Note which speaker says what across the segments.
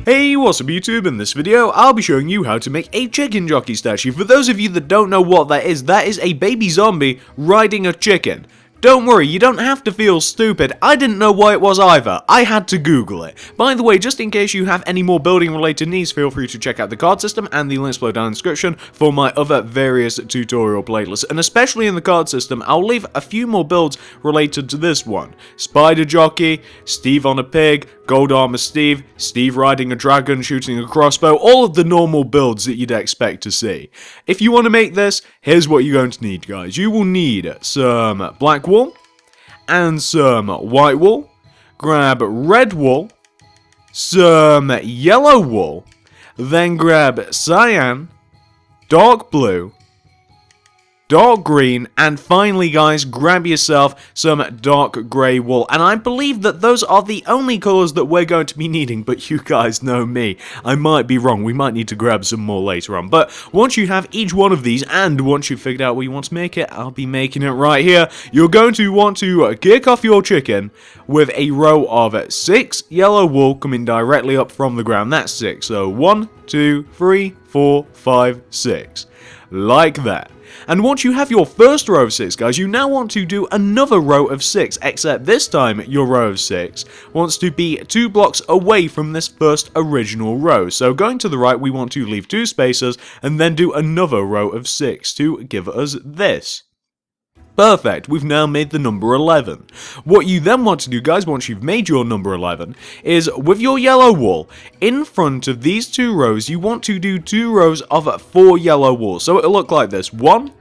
Speaker 1: Hey, what's up YouTube? In this video, I'll be showing you how to make a chicken jockey statue. For those of you that don't know what that is a baby zombie riding a chicken. Don't worry, you don't have to feel stupid. I didn't know why it was either. I had to Google it. By the way, just in case you have any more building related needs, feel free to check out the card system and the links below down in the description for my other various tutorial playlists. And especially in the card system, I'll leave a few more builds related to this one. Spider Jockey, Steve on a pig, Gold Armor Steve, Steve riding a dragon, shooting a crossbow, all of the normal builds that you'd expect to see. If you want to make this, here's what you're going to need, guys. You will need some black wool and some white wool. Grab red wool, some yellow wool, then grab cyan, dark blue, dark green, and finally, guys, grab yourself some dark grey wool. And I believe that those are the only colours that we're going to be needing, but you guys know me. I might be wrong. We might need to grab some more later on. But once you have each one of these, and once you've figured out where you want to make it, I'll be making it right here. You're going to want to kick off your chicken with a row of 6 yellow wool coming directly up from the ground. That's 6. So 1, 2, 3, 4, 5, 6. Like that. And once you have your first row of 6, guys, you now want to do another row of 6, except this time your row of 6 wants to be 2 blocks away from this first original row. So going to the right, we want to leave 2 spaces and then do another row of 6 to give us this. Perfect, we've now made the number 11. What you then want to do, guys, once you've made your number 11, is with your yellow wool, in front of these 2 rows, you want to do 2 rows of 4 yellow wool. So it'll look like this. 1,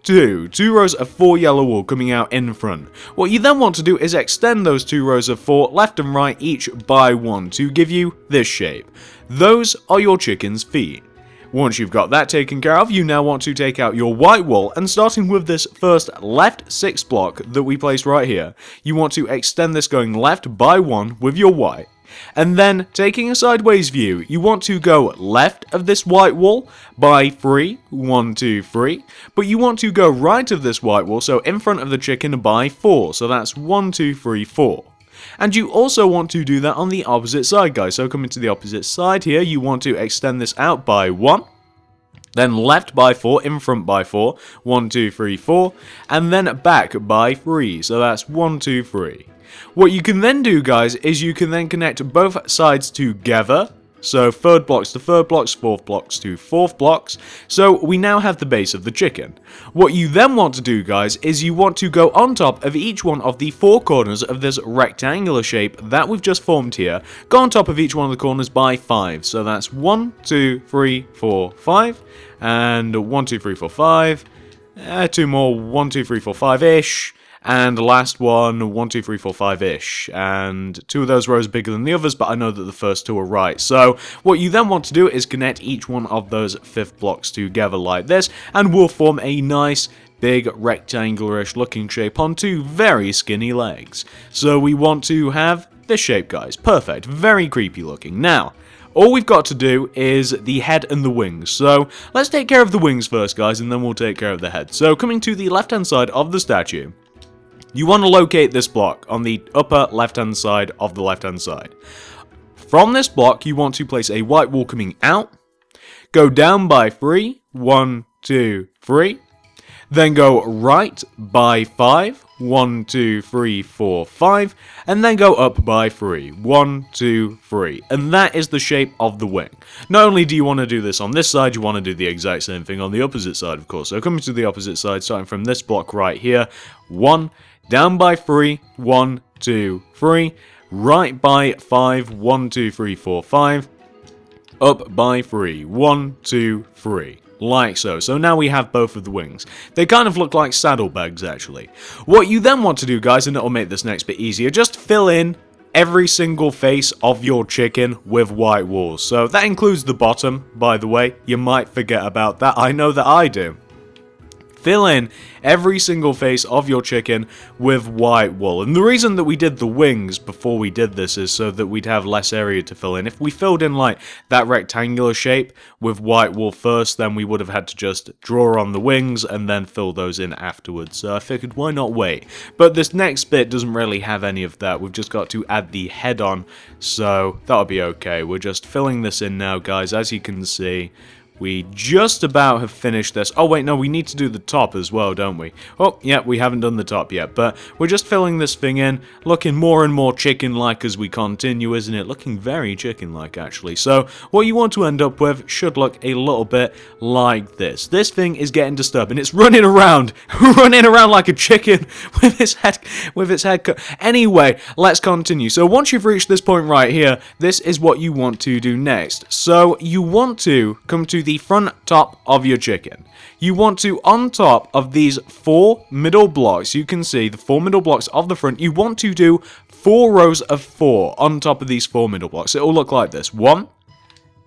Speaker 1: 2 rows of 4 yellow wool coming out in front. What you then want to do is extend those 2 rows of 4 left and right each by 1 to give you this shape. Those are your chicken's feet. Once you've got that taken care of, you now want to take out your white wool, and starting with this first left 6 block that we placed right here, you want to extend this going left by 1 with your white. And then, taking a sideways view, you want to go left of this white wool by 3, 1, 2, 3, but you want to go right of this white wool, so in front of the chicken by 4, so that's 1, 2, 3, 4. And you also want to do that on the opposite side, guys. So coming to the opposite side here, you want to extend this out by 1, then left by 4, in front by 4, 1, 2, 3, 4, and then back by 3, so that's 1, 2, 3. What you can then do, guys, is you can then connect both sides together. So third blocks to third blocks, fourth blocks to fourth blocks. So we now have the base of the chicken. What you then want to do, guys, is you want to go on top of each one of the 4 corners of this rectangular shape that we've just formed here. Go on top of each one of the corners by 5. So that's 1, 2, 3, 4, 5. And 1, 2, 3, 4, 5. 2 more, 1, 2, 3, 4, 5-ish. And the last one, 1, 2, 3, 4, 5-ish. And 2 of those rows are bigger than the others, but I know that the first 2 are right. So what you then want to do is connect each one of those 5th blocks together like this, and we'll form a nice big rectangular-ish looking shape on 2 very skinny legs. So we want to have this shape, guys. Perfect. Very creepy looking. Now, all we've got to do is the head and the wings. So let's take care of the wings first, guys, and then we'll take care of the head. So coming to the left-hand side of the statue, you want to locate this block on the upper left-hand side of the left-hand side. From this block, you want to place a white wool coming out, go down by 3, 1, 2, 3, then go right by 5, 1, 2, 3, 4, 5, and then go up by 3, 1, 2, 3, and that is the shape of the wing. Not only do you want to do this on this side, you want to do the exact same thing on the opposite side, of course. So coming to the opposite side, starting from this block right here, 1, down by 3, 1, 2, 3, right by 5, 1, 2, 3, 4, 5, up by 3, 1, 2, 3. Like so. So now we have both of the wings. They kind of look like saddlebags, actually. What you then want to do, guys, and it'll make this next bit easier, just fill in every single face of your chicken with white wool. So that includes the bottom, by the way. You might forget about that. I know that I do. fill in every single face of your chicken with white wool. And the reason that we did the wings before we did this is so that we'd have less area to fill in. If we filled in like that rectangular shape with white wool first, then we would have had to just draw on the wings and then fill those in afterwards. So I figured, why not wait? But this next bit doesn't really have any of that. We've just got to add the head on, so that'll be okay. We're just filling this in now, guys. As you can see, we just about have finished this. Oh wait, no, we need to do the top as well, don't we? Oh, yeah, we haven't done the top yet, but we're just filling this thing in, looking more and more chicken-like as we continue, isn't it? Looking very chicken-like, actually. So, what you want to end up with should look a little bit like this. This thing is getting disturbing. It's running around, running around like a chicken with its head cut. Anyway, let's continue. So, once you've reached this point right here, this is what you want to do next. So, you want to come to the front top of your chicken. You want to, on top of these 4 middle blocks, you can see the 4 middle blocks of the front, you want to do 4 rows of 4 on top of these 4 middle blocks. It will look like this. 1,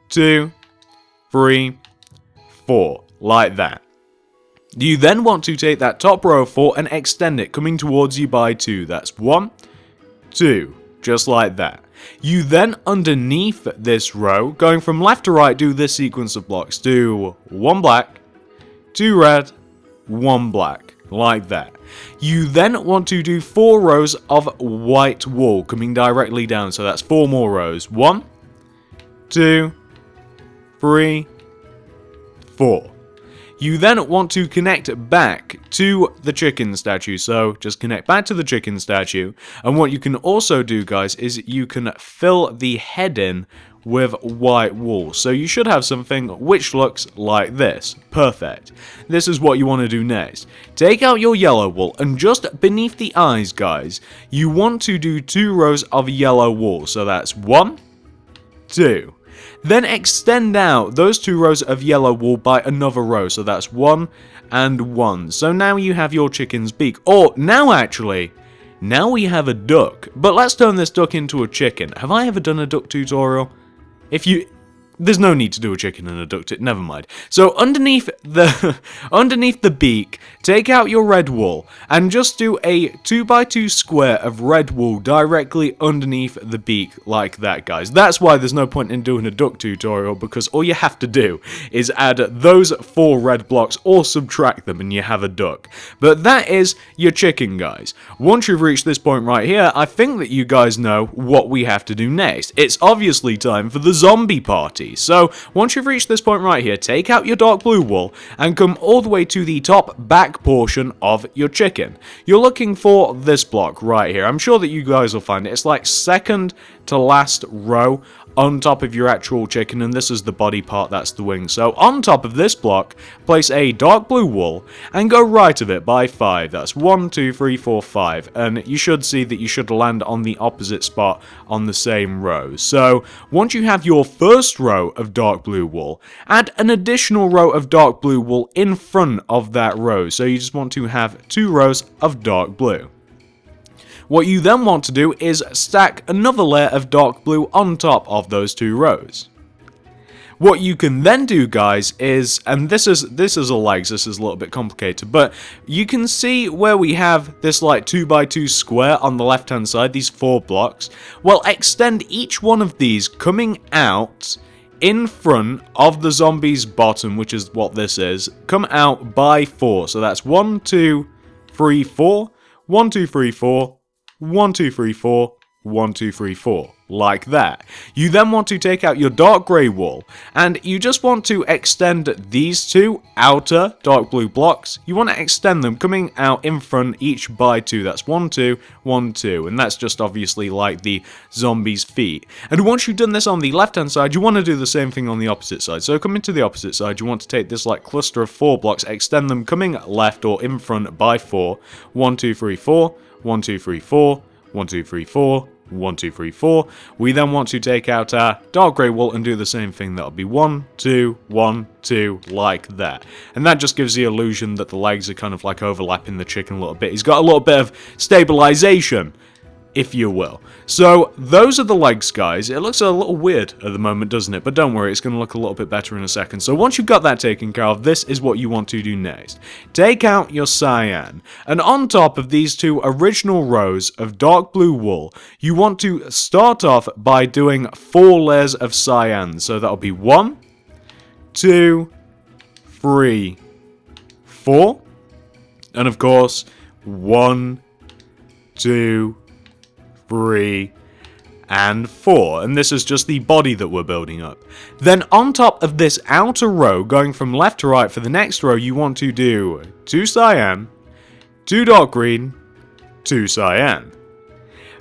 Speaker 1: 2, 3, 4. Like that. You then want to take that top row of 4 and extend it, coming towards you by 2. That's 1, 2. Just like that. You then, underneath this row, going from left to right, do this sequence of blocks. Do 1 black, 2 red, 1 black. Like that. You then want to do 4 rows of white wool coming directly down. So that's 4 more rows. 1, 2, 3, 4. You then want to connect back to the chicken statue, so just connect back to the chicken statue, and what you can also do, guys, is you can fill the head in with white wool. So you should have something which looks like this. Perfect. This is what you want to do next. Take out your yellow wool, and just beneath the eyes, guys, you want to do 2 rows of yellow wool, so that's 1, 2. Then extend out those 2 rows of yellow wool by another row. So that's 1 and 1. So now you have your chicken's beak. Or now actually, now we have a duck. But let's turn this duck into a chicken. Have I ever done a duck tutorial? There's no need to do a chicken and a duck. Never mind. So underneath the beak, take out your red wool and just do a 2x2 square of red wool directly underneath the beak like that, guys. That's why there's no point in doing a duck tutorial, because all you have to do is add those 4 red blocks or subtract them and you have a duck. But that is your chicken, guys. Once you've reached this point right here, I think that you guys know what we have to do next. It's obviously time for the zombie party. So, once you've reached this point right here, take out your dark blue wool and come all the way to the top back portion of your chicken. You're looking for this block right here. I'm sure that you guys will find it. It's like second to last row on top of your actual chicken, and this is the body part, that's the wing. So on top of this block, place a dark blue wool and go right of it by 5. That's 1, 2, 3, 4, 5. And you should see that you should land on the opposite spot on the same row. So once you have your first row of dark blue wool, add an additional row of dark blue wool in front of that row. So you just want to have 2 rows of dark blue. What you then want to do is stack another layer of dark blue on top of those 2 rows. What you can then do, guys, is, and this is a legs, this is a little bit complicated, but you can see where we have this like 2x2 square on the left hand side, these 4 blocks. Well, extend each one of these coming out in front of the zombie's bottom, which is what this is. Come out by 4, so that's 1, 2, 3, 4, 1, 2, 3, 4, 1, 2, 3, 4, 1, 2, 3, 4, like that. You then want to take out your dark grey wool, and you just want to extend these 2 outer dark blue blocks. You want to extend them coming out in front each by 2. That's 1, 2, 1, 2, and that's just obviously like the zombie's feet. And once you've done this on the left hand side, you want to do the same thing on the opposite side. So coming to the opposite side, you want to take this like cluster of 4 blocks, extend them coming left or in front by 4. 1, 2, 3, 4, 1, 2, 3, 4, 1, 2, 3, 4, 1, 2, 3, 4. We then want to take out our dark grey wool and do the same thing. That'll be 1, 2, 1, 2, like that. And that just gives the illusion that the legs are kind of like overlapping the chicken a little bit. He's got a little bit of stabilization if you will. So, those are the legs, guys. It looks a little weird at the moment, doesn't it? But don't worry, it's going to look a little bit better in a second. So, once you've got that taken care of, this is what you want to do next. Take out your cyan, and on top of these two original rows of dark blue wool, you want to start off by doing 4 layers of cyan. So, that'll be 1, 2, 3, 4, and of course, 1, 2, 3, and 4. And this is just the body that we're building up. Then on top of this outer row, going from left to right for the next row, you want to do 2 cyan, 2 dark green, 2 cyan.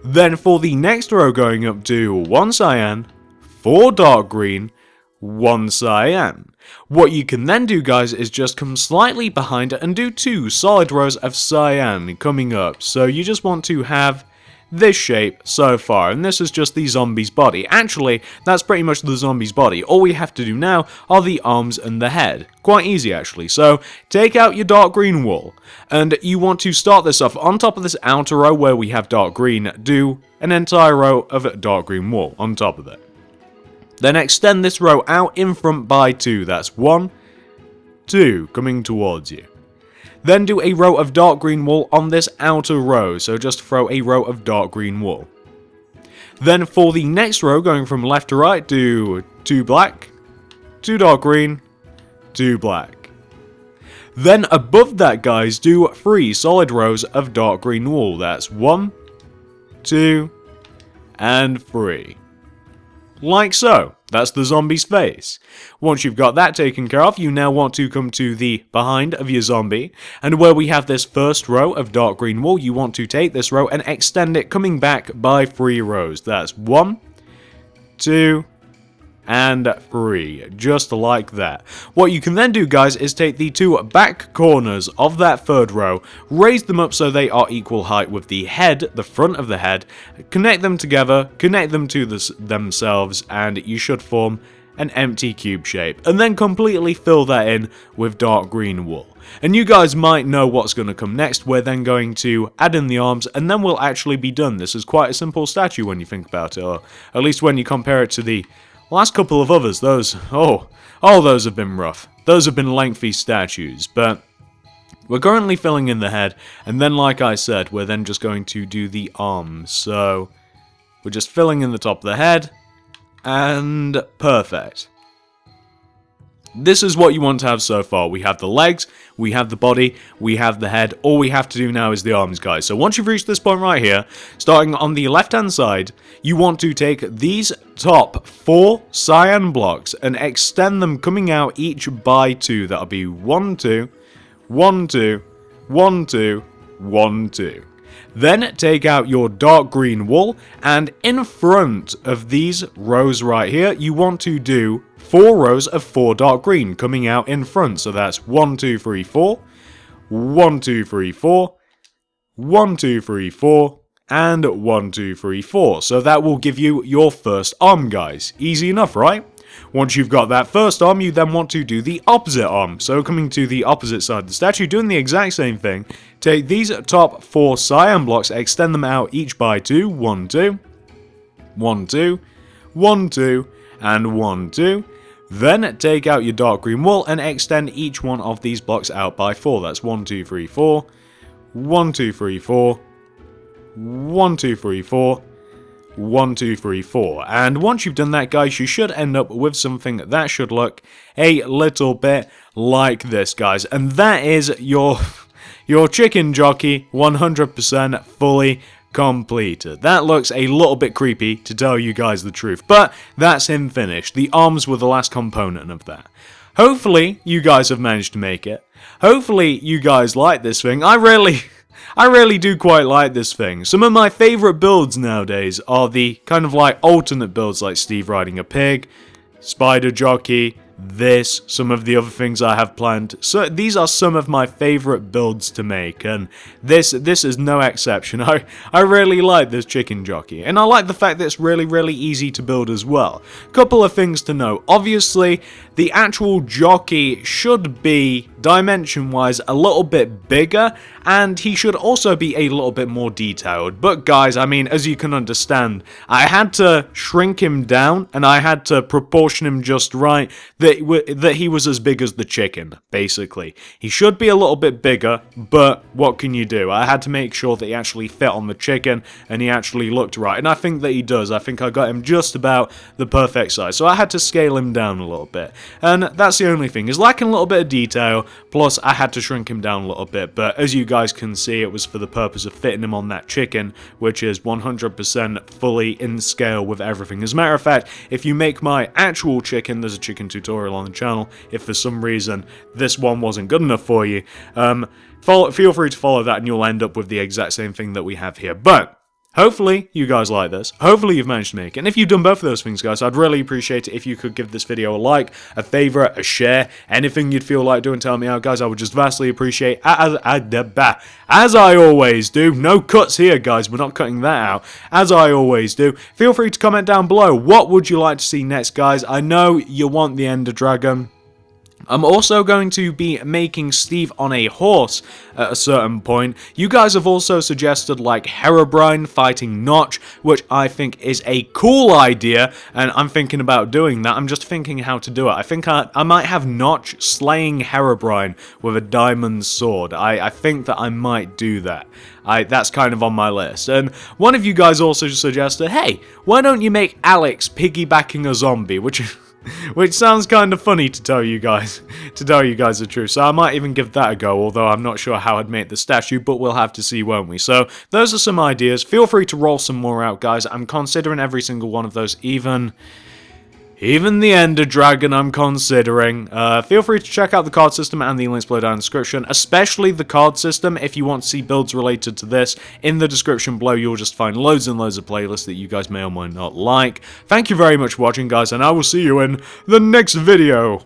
Speaker 1: Then for the next row going up, do 1 cyan, 4 dark green, 1 cyan. What you can then do, guys, is just come slightly behind it and do 2 solid rows of cyan coming up. So you just want to have this shape so far, and this is just the zombie's body. Actually, that's pretty much the zombie's body. All we have to do now are the arms and the head. Quite easy, actually. So, take out your dark green wool, and you want to start this off on top of this outer row where we have dark green. Do an entire row of dark green wool on top of it. Then extend this row out in front by 2. That's 1, 2, coming towards you. Then do a row of dark green wool on this outer row, so just throw a row of dark green wool. Then for the next row, going from left to right, do 2 black, 2 dark green, 2 black. Then above that, guys, do 3 solid rows of dark green wool. That's 1, 2, and 3. Like so. That's the zombie's face. Once you've got that taken care of, you now want to come to the behind of your zombie, and where we have this first row of dark green wool, you want to take this row and extend it, coming back by 3 rows. That's 1, 2, and 3, just like that. What you can then do, guys, is take the 2 back corners of that third row, raise them up so they are equal height with the head, the front of the head, connect them together, connect them to themselves, and you should form an empty cube shape, and then completely fill that in with dark green wool. And you guys might know what's going to come next. We're then going to add in the arms, and then we'll actually be done. This is quite a simple statue when you think about it, or at least when you compare it to the last couple of others. Those have been rough. Those have been lengthy statues, but we're currently filling in the head, and then like I said, we're then just going to do the arms. So we're just filling in the top of the head, and perfect. This is what you want to have so far. We have the legs, we have the body, we have the head. All we have to do now is the arms, guys. So once you've reached this point right here, starting on the left-hand side, you want to take these top 4 cyan blocks and extend them, coming out each by 2. That'll be 1, 2, 1, 2, 1, 2, 1, 2. Then take out your dark green wool, and in front of these rows right here, you want to do 4 rows of 4 dark green coming out in front. So that's 1, 2, 3, 4, 1, 2, 3, 4, 1, 2, 3, 4, and 1, 2, 3, 4. So that will give you your first arm, guys. Easy enough, right? Once you've got that first arm, you then want to do the opposite arm. So coming to the opposite side of the statue, doing the exact same thing. Take these top 4 cyan blocks, extend them out each by 2. 1, 2, 1, 2, 1, 2, and 1, 2. Then take out your dark green wool and extend each one of these blocks out by 4. That's 1, 2, 3, 4, 1, 2, 3, 4, 1, 2, 3, 4, 1, 2, 3, 4. And once you've done that, guys, you should end up with something that should look a little bit like this, guys. And that is your chicken jockey 100% fully completed. That looks a little bit creepy, to tell you guys the truth, but that's him finished. The arms were the last component of that. Hopefully, you guys have managed to make it. Hopefully, you guys like this thing. I really do quite like this thing. Some of my favourite builds nowadays are the kind of like alternate builds, like Steve riding a pig, Spider Jockey, this, some of the other things I have planned. So these are some of my favorite builds to make, and this is no exception. I really like this chicken jockey, and I like the fact that it's really easy to build as well. Couple of things to note. Obviously, the actual jockey should be, dimension-wise, a little bit bigger, and he should also be a little bit more detailed. But guys, I mean, as you can understand, I had to shrink him down, and I had to proportion him just right, that he was as big as the chicken, basically. He should be a little bit bigger, but what can you do? I had to make sure that he actually fit on the chicken, and he actually looked right, and I think that he does. I think I got him just about the perfect size, so I had to scale him down a little bit. And that's the only thing. He's lacking a little bit of detail, plus I had to shrink him down a little bit, but as you guys can see, it was for the purpose of fitting him on that chicken, which is 100% fully in scale with everything. As a matter of fact, if you make my actual chicken, there's a chicken tutorial on the channel. If for some reason this one wasn't good enough for you, feel free to follow that and you'll end up with the exact same thing that we have here. But hopefully you guys like this. Hopefully you've managed to make it. And if you've done both of those things, guys, I'd really appreciate it if you could give this video a like, a favorite, a share, anything you'd feel like doing to help me out, guys. I would just vastly appreciate as I always do. No cuts here, guys. We're not cutting that out. As I always do, feel free to comment down below. What would you like to see next, guys? I know you want the Ender Dragon. I'm also going to be making Steve on a horse at a certain point. You guys have also suggested like Herobrine fighting Notch, which I think is a cool idea, and I'm thinking about doing that. I'm just thinking how to do it. I think I might have Notch slaying Herobrine with a diamond sword. I think that I might do that. That's kind of on my list. And one of you guys also suggested, hey, why don't you make Alex piggybacking a zombie, which sounds kind of funny to tell you guys the truth. So I might even give that a go, although I'm not sure how I'd make the statue, but we'll have to see, won't we? So those are some ideas. Feel free to roll some more out, guys. I'm considering every single one of those, even the Ender Dragon I'm considering. Feel free to check out the card system and the links below down in the description, especially the card system. If you want to see builds related to this, in the description below you'll just find loads and loads of playlists that you guys may or may not like. Thank you very much for watching, guys, and I will see you in the next video.